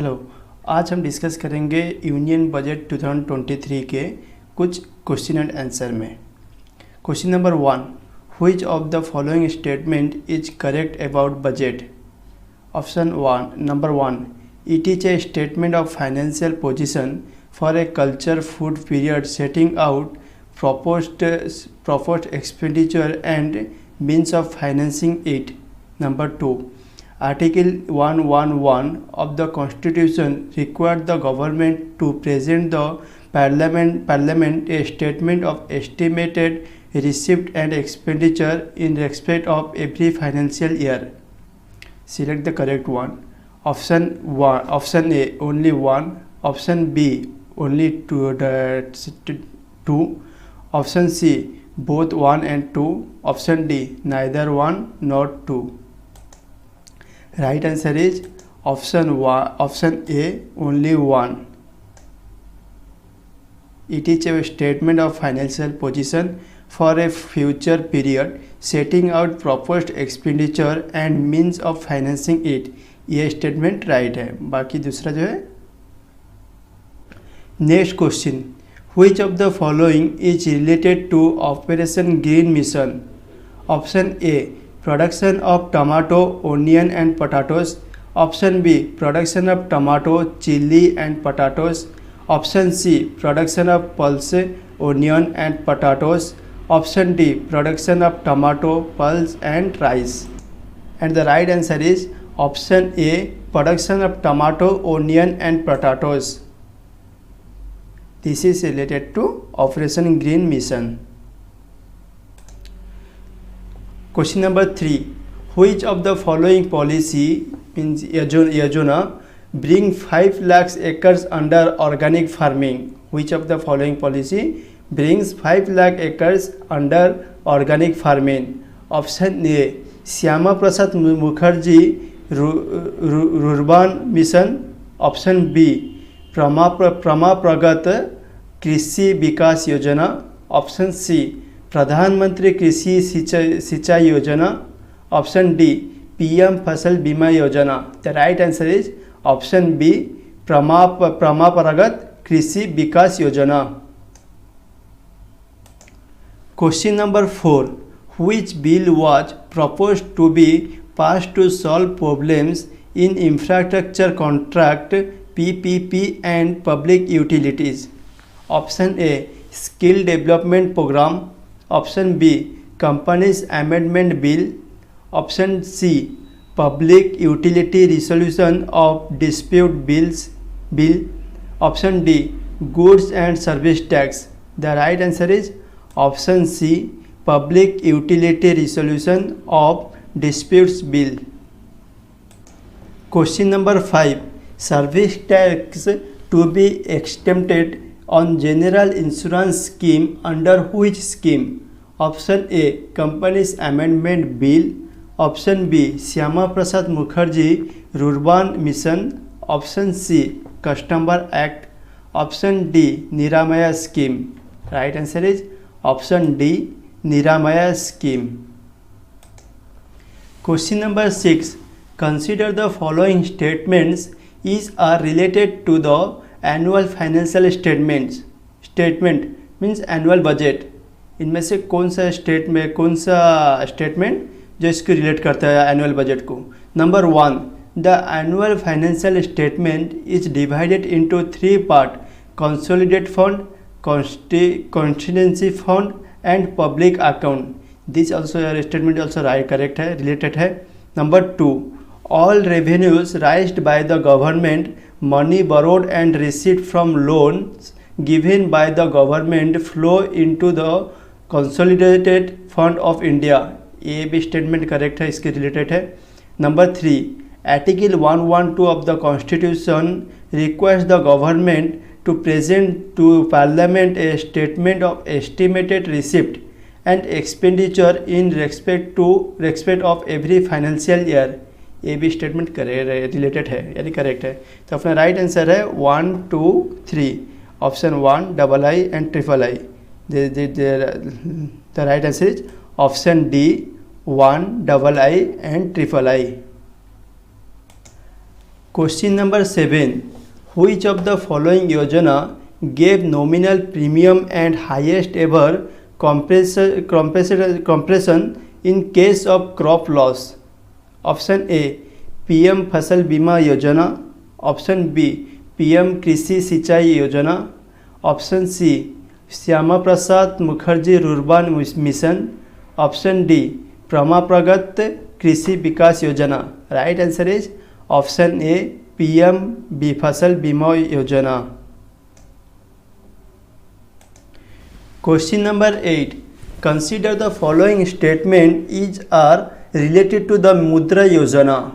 Hello. आज हम discuss करेंगे यूनियन बजट 2023 के कुछ क्वेश्चन एंड आंसर में। Question number 1, which of the following statement is correct about budget? Option 1, number 1, it is a statement of financial position for a culture food period setting out proposed expenditure and means of financing it. Number 2, Article 111 of the Constitution required the government to present the Parliament a statement of estimated receipt and expenditure in respect of every financial year. Select the correct one. Option A, only one. Option B, only two. Option C, both 1 and 2. Option D, neither 1 nor 2. Right answer is option A, only 1. It is a statement of financial position for a future period setting out proposed expenditure and means of financing it. ये statement right है। बाकी दूसरा जो है। Next question, which of the following is related to Operation Green Mission? Option A, production of tomato, onion and potatoes. Option B, production of tomato, chili and potatoes. Option C, production of pulse, onion and potatoes. Option D, production of tomato, pulse and rice. And the right answer is option A, production of tomato, onion and potatoes. This is related to Operation Green Mission. Question number 3, which of the following policy means Yojana bring 5 lakhs acres under organic farming? Which of the following policy brings 5 lakh acres under organic farming? Option A, Shyama Prasad Mukherjee Rural Mission. Option B, प्रमाप्रगत कृषि विकास Yojana. Option सी, प्रधानमंत्री कृषि सिंचाई योजना. Option D, PM फसल बीमा योजना. The right answer is option B, प्रमाप्रगत कृषि विकास योजना. Question number 4, which bill was proposed to be passed to solve problems in infrastructure contract PPP and public utilities? Option A, Skill Development Program. Option B, Companies Amendment Bill. Option C, Public Utility Resolution of Dispute Bill. Option D, Goods and Service Tax. The right answer is option C, Public Utility Resolution of Disputes Bill. Question number 5, service tax to be exempted on general insurance scheme under which scheme? Option A, Companies Amendment Bill. Option B, Shyama Prasad Mukherjee Rural Mission. Option C, Customer Act. Option D, Niramaya Scheme. Right answer is option D, Niramaya Scheme. Question number 6, consider the following statements are related to the annual financial statements. Statement means annual budget. इनमें से कौन सा statement जो इसको relate करता है annual budget को? Number 1, the annual financial statement is divided into 3 part: consolidated fund, constituency fund and public account. This also statement also right correct है, रिलेटेड है. Number 2, all revenues raised by the government, money borrowed and received from loans given by the government flow into the consolidated fund of India. ये भी statement correct है, इसके related है. Number 3, article 112 of the Constitution requires the government to present to Parliament a statement of estimated receipt and expenditure in respect of every financial year. ये भी statement related है यानी correct है. तो अपना राइट आंसर है 1, 2, 3. Option 1, II and III. The right answer is option D, 1, II and III. Question number 7. Which of the following yojana gave nominal premium and highest ever compression in case of crop loss? Option A, PM फसल बीमा योजना. Option B, PM कृषि सिंचाई योजना. Option C, Shyama Prasad Mukherjee rurban mission. Option D, परमाप्रगत कृषि विकास योजना. Right answer is option A, PM फसल बीमा योजना. Question number 8. Consider the following statement each are related to the मुद्रा योजना.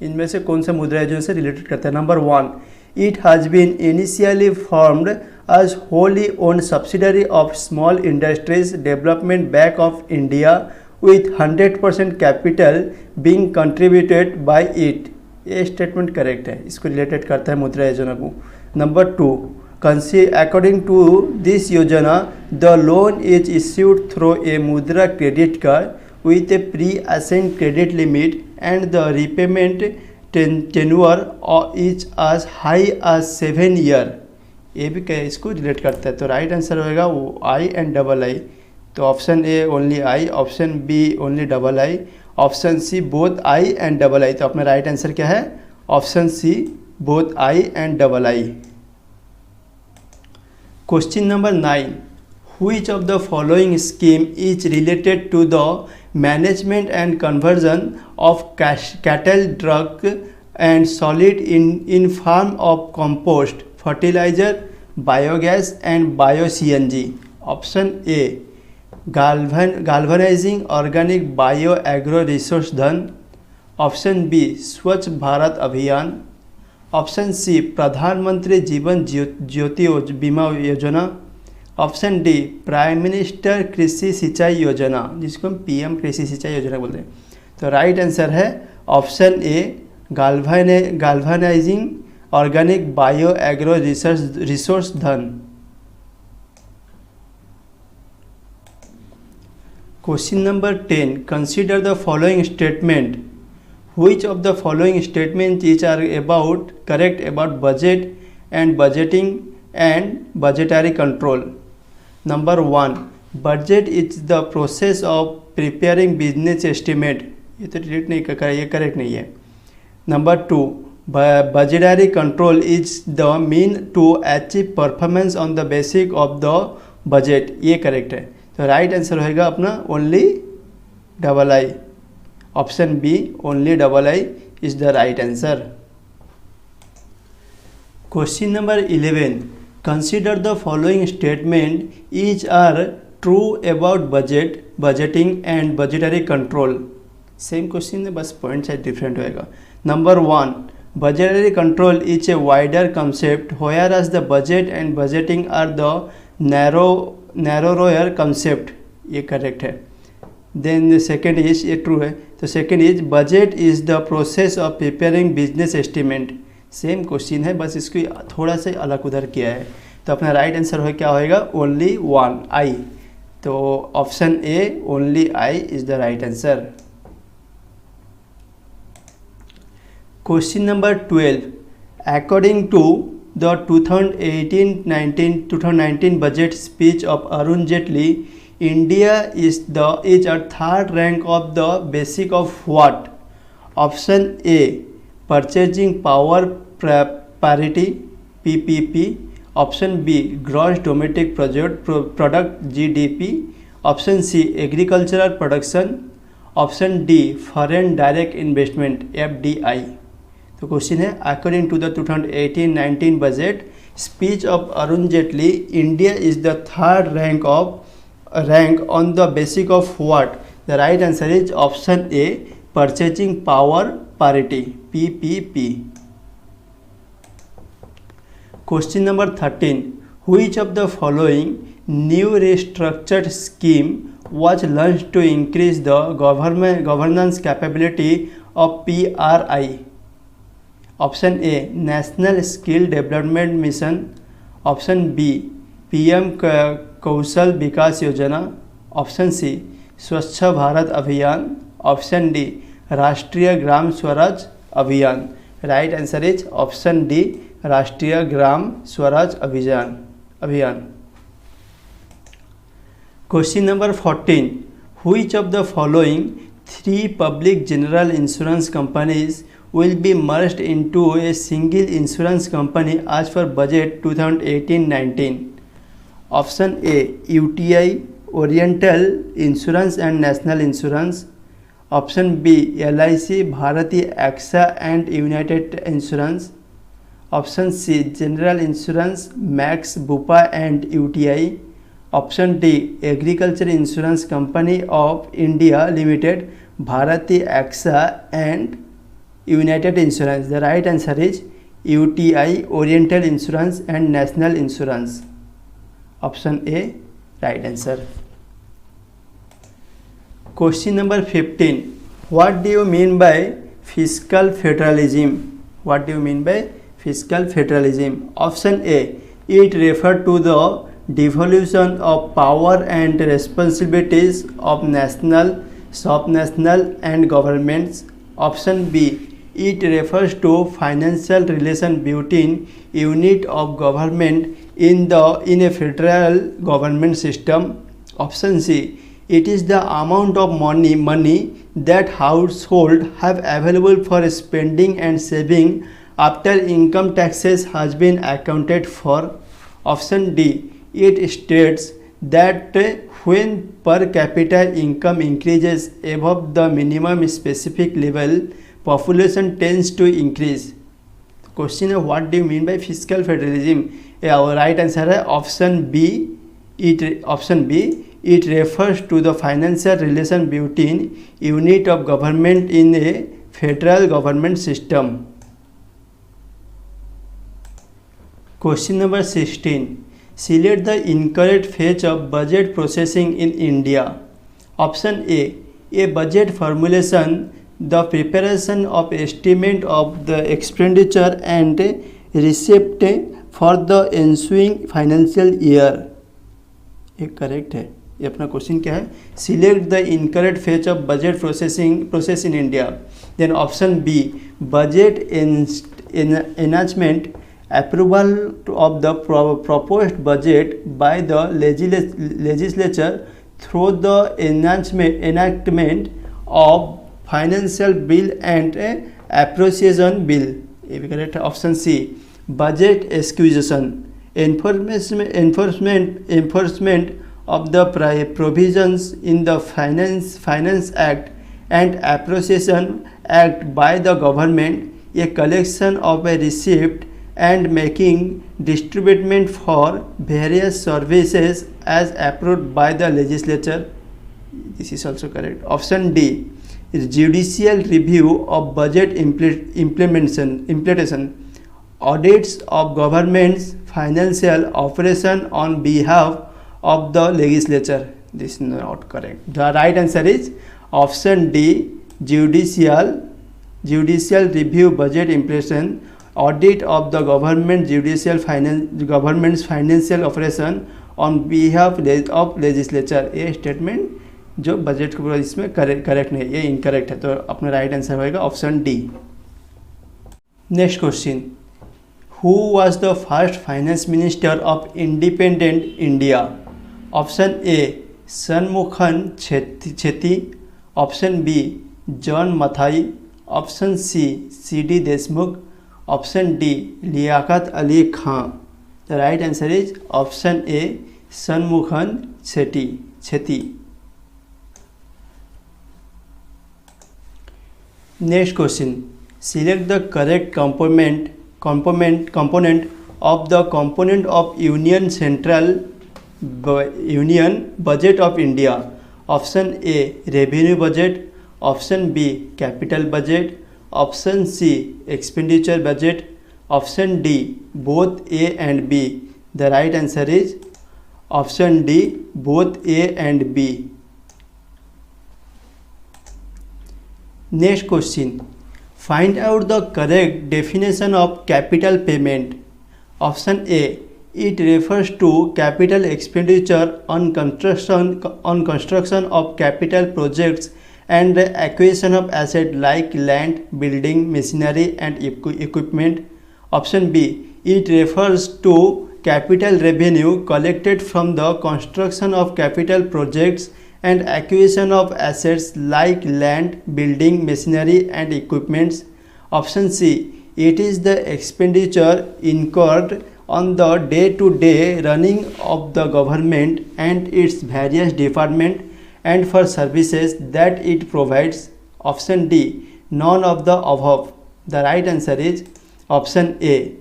इनमें से कौन सा मुद्रा योजना से रिलेटेड करता है? Number 1. It has been initially formed as wholly owned subsidiary of Small Industries Development Bank of India with 100% capital being contributed by it. ये स्टेटमेंट करेक्ट है, इसको रिलेटेड करता है मुद्रा योजना को. नंबर 2. According to this योजना, the loan is issued through a मुद्रा credit card with a pre-assigned credit limit and the repayment tenure is as high as 7 years. ये भी क्या इसको रिलेट करता है. तो राइट आंसर होगा आई एंड डबल आई. तो option A only I, option B only double I, option C both I and double I. तो अपना राइट आंसर क्या है? Option C both I and double I. Question number 9. Which of the following scheme is related to the management and conversion of cattle drug and solid in form of compost, fertilizer, biogas and bio-CNG? Option A, galvanizing organic bio-agro resource धन. Option B, स्वच्छ भारत अभियान. Option C, प्रधानमंत्री जीवन ज्योति बीमा योजना. Option D, prime minister कृषि सिंचाई योजना, जिसको हम PM कृषि सिंचाई योजना बोलते हैं. तो राइट आंसर है option A, galvanizing organic bio agro resource धन. Question number 10. Consider the following statement. Which of the following statements which are correct about budget and budgeting and budgetary control? Number 1. Budget is the process of preparing business estimate. ये तो delete नहीं कर, ये correct नहीं है. Number 2. Budgetary control is the mean to achieve performance on the basis of the budget. ये correct है. तो राइट आंसर होएगा अपना only double I. Option B only double I is the right answer. Question number 11. Consider the following statement each are true about budget, budgeting and budgetary control. Same question है, बस point शायद different होएगा. Number 1. Budgetary control is a wider concept whereas the budget and budgeting are the narrower concept. ये correct है. Then second is, ये true है. तो second is budget is the process of preparing business estimate. Same question है, बस इसको थोड़ा सा अलग उधर किया है. तो अपना राइट आंसर हो क्या होएगा? Only 1 I. तो option A only I is the right answer. Question number 12. According to the 2018-19 budget speech of Arun Jaitley, India is at third rank of the basic of what? Option A, purchasing power parity PPP. Option B, gross domestic product GDP. Option C, agricultural production. Option D, foreign direct investment FDI. तो question है according to the 2018-19 budget speech of Arun Jaitley, India is the third rank on the basic of what? The right answer is option A, purchasing power parity PPP. Question number 13. Which of the following new restructured scheme was launched to increase the governance capability of PRI? Option A, National Skill Development Mission. Option B, PM Kaushal Vikas Yojana. Option सी, स्वच्छ भारत अभियान. Option D, राष्ट्रीय Gram Swaraj Abhiyan. Right answer is option D, राष्ट्रीय Gram Swaraj Abhiyan. Question number 14, which of the following 3 public general insurance companies will be merged into a single insurance company as per budget 2018-19? Option A, UTI, Oriental Insurance and National Insurance. Option B, LIC, Bharati AXA and United Insurance. Option C, General Insurance, Max, Bupa and UTI. Option D, Agriculture Insurance Company of India Limited, Bharati AXA and United Insurance. The right answer is UTI, Oriental Insurance and National Insurance. Option A, right answer. Question number 15, what do you mean by fiscal federalism? What do you mean by fiscal federalism? Option A, it refers to the devolution of power and responsibilities of national, subnational and governments. Option B, it refers to financial relation between unit of government in a federal government system. Option C, it is the amount of money that household have available for spending and saving after income taxes has been accounted for. Option D, it states that when per capita income increases above the minimum specific level, population tends to increase. Question है, what do you mean by fiscal federalism? Our right answer है option B. It refers to the financial relation between unit of government in a federal government system. Question number 16. Select the incorrect phase of budget processing in India. Option A budget formulation, the preparation of estimate of the expenditure and receipt for the ensuing financial year. ये correct है। ये अपना question क्या है? Select the incorrect phase of budget process in India. Then option B, budget enactment, approval of the proposed budget by the legislature through the enactment of financial bill and appropriation bill. ये भी correct है। Option C, budget execution, enforcement of the provisions in the Finance Act and Appropriation Act by the government, a collection of a receipt and making distribution for various services as approved by the legislature. This is also correct. Option D, judicial review of budget implementation, audits of government's financial operation on behalf of the legislature. This is not correct. The right answer is option D, judicial review budget implementation, audit of the government's financial operation on behalf of legislature. ये statement जो budget को इसमें correct नहीं, ये incorrect है, तो अपना right answer होगा option D. Next question, who was the first finance minister of independent India? Option A, Shanmukham Chetty. Option B, John Mathai. Option C, C D. Deshmukh. Option D, Liaquat Ali Khan. The right answer is option A, Shanmukham Chetty. Next question, select the correct component of the component of Union budget of India. Option A, revenue budget. Option B, capital budget. Option C, expenditure budget. Option D, both A and B. The right answer is option D, both A and B. Next question, find out the correct definition of capital payment. Option A, it refers to capital expenditure on construction of capital projects and acquisition of asset like land, building, machinery and equipment. Option B, it refers to capital revenue collected from the construction of capital projects and acquisition of assets like land, building, machinery and equipments. Option C, it is the expenditure incurred on the day-to-day running of the government and its various departments and for services that it provides. Option D, none of the above. The right answer is option A.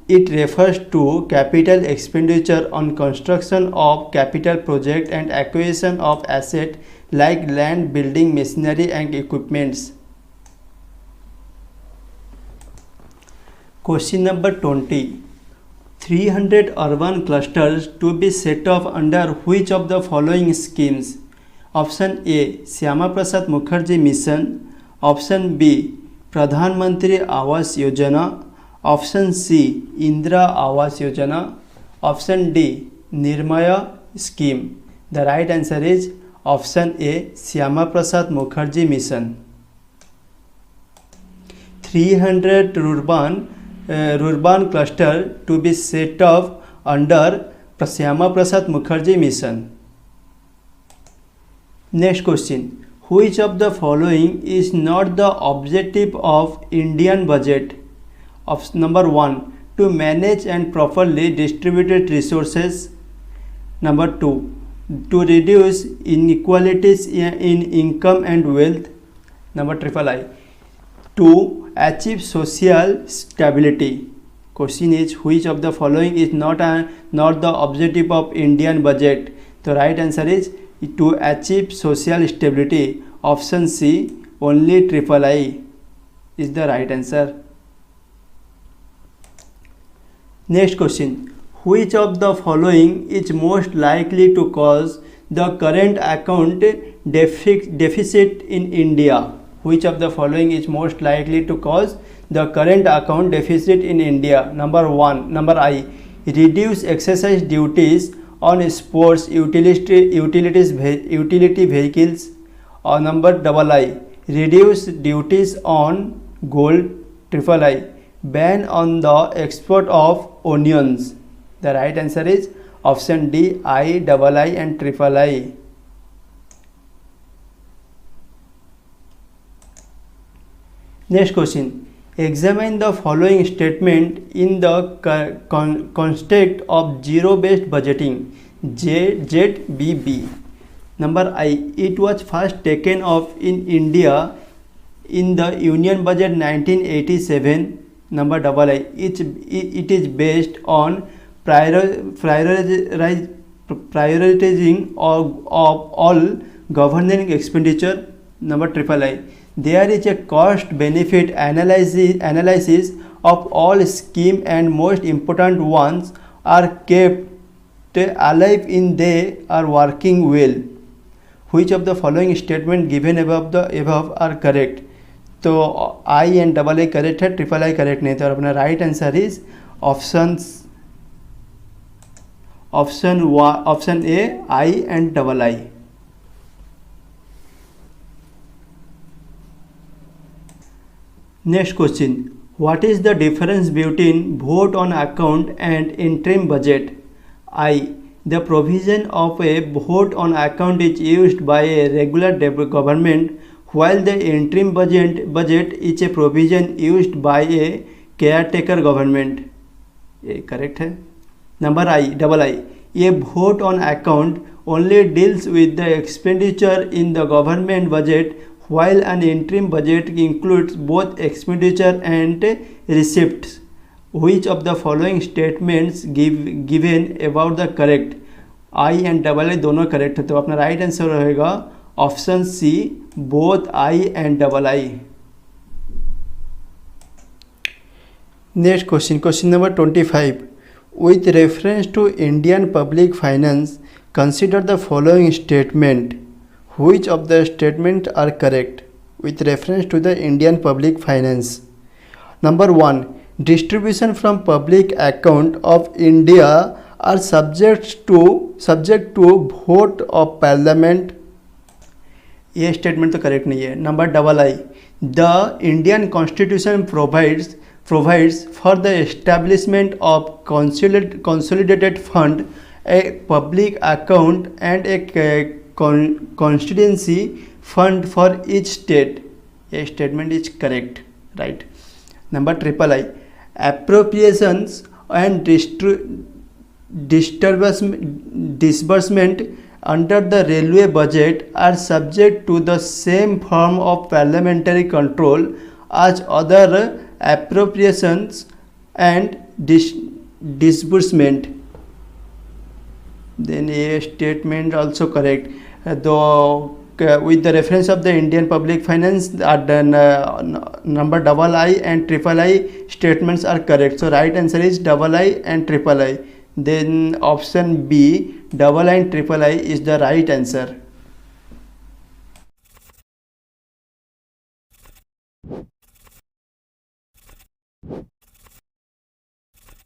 It refers to capital expenditure on construction of capital project and acquisition of asset like land, building, machinery and equipments. Question number 20. 300 urban clusters to be set up under which of the following schemes? Option A, Shyama Prasad Mukherjee Mission. Option B, Pradhan Mantri Awas Yojana. Option C, Indira Awas Yojana. Option D, Nirmaya scheme. The right answer is option A, Shyama Prasad Mukherjee Mission. 300 urban cluster to be set up under Shyama Prasad Mukherjee Mission. Next question. Which of the following is not the objective of Indian budget? Option number 1, to manage and properly distributed resources. Number 2, to reduce inequalities in income and wealth. Number III, to achieve social stability. Question is, which of the following is not the objective of Indian budget? The right answer is to achieve social stability. Option C, only III is the right answer. Next question. Which of the following is most likely to cause the current account deficit in India? Which of the following is most likely to cause the current account deficit in India? Number I, reduce excise duties on sports utility vehicles. Or number I, reduce duties on gold. III, ban on the export of onions. The right answer is option D, II and III. Next question. Examine the following statement in the context of zero-based budgeting. ZBB. Number I, it was first taken up in India in the Union Budget 1987. Number II, it is based on prioritizing of all governing expenditure. Number III, there is a cost benefit analysis of all schemes and most important ones are kept alive in they are working well. Which of the following statement given above are correct? तो I and AA correct है, III correct नहीं था और अपना right answer is option A, I and II. Next question. What is the difference between vote on account and interim budget? I. The provision of a vote on account is used by a regular government, while the interim budget is a provision used by a caretaker government. ये correct है. Number II. A vote on account only deals with the expenditure in the government budget, while an interim budget includes both expenditure and receipts. Which of the following statements given about the correct? I and II दोनों correct है, तो अपना right answer रहेगा option C, both I and II. Next question number 25. With reference to Indian public finance, consider the following statement. Which of the statements are correct with reference to the Indian public finance? Number 1. Distribution from public account of India are subject to vote of parliament. ये statement तो correct नहीं है। Number double I, the Indian constitution provides for the establishment of consolidated fund, a public account and a constituency fund for each state. A statement is correct, right? Number triple I, appropriations and disbursement under the railway budget are subject to the same form of parliamentary control as other appropriations and disbursement. Then a statement also correct. Though with the reference of the Indian public finance, number double I and triple I statements are correct. So right answer is double I and triple I. Then option B, double I and triple I is the right answer.